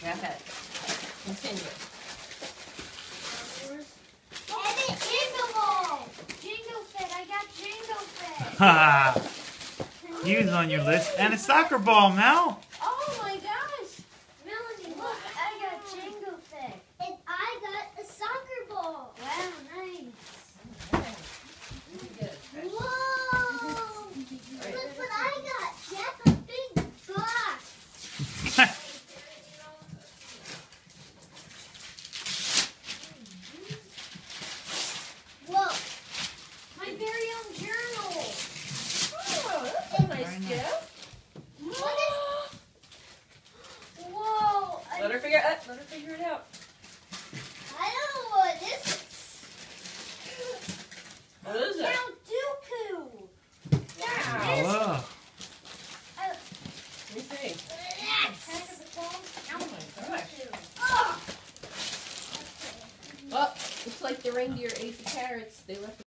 Go ahead. Continue. And a jingle ball. Jingle fit. I got jingle fit. Ha! He was on your list. And a soccer ball, Mel. Oh my gosh. Melanie, look. I got jingle fit. And I got a soccer ball. Wow, nice. Whoa. Look what I got. Jack, a big box. Whoa. My very own journal. Oh, that's a nice gift. What is... Whoa. Let her figure it out. I don't know what this is. What is it? Count Dooku. Whoa. Let me see. Count Oh my gosh. Dooku. Oh, looks like the reindeer ate the carrots. They left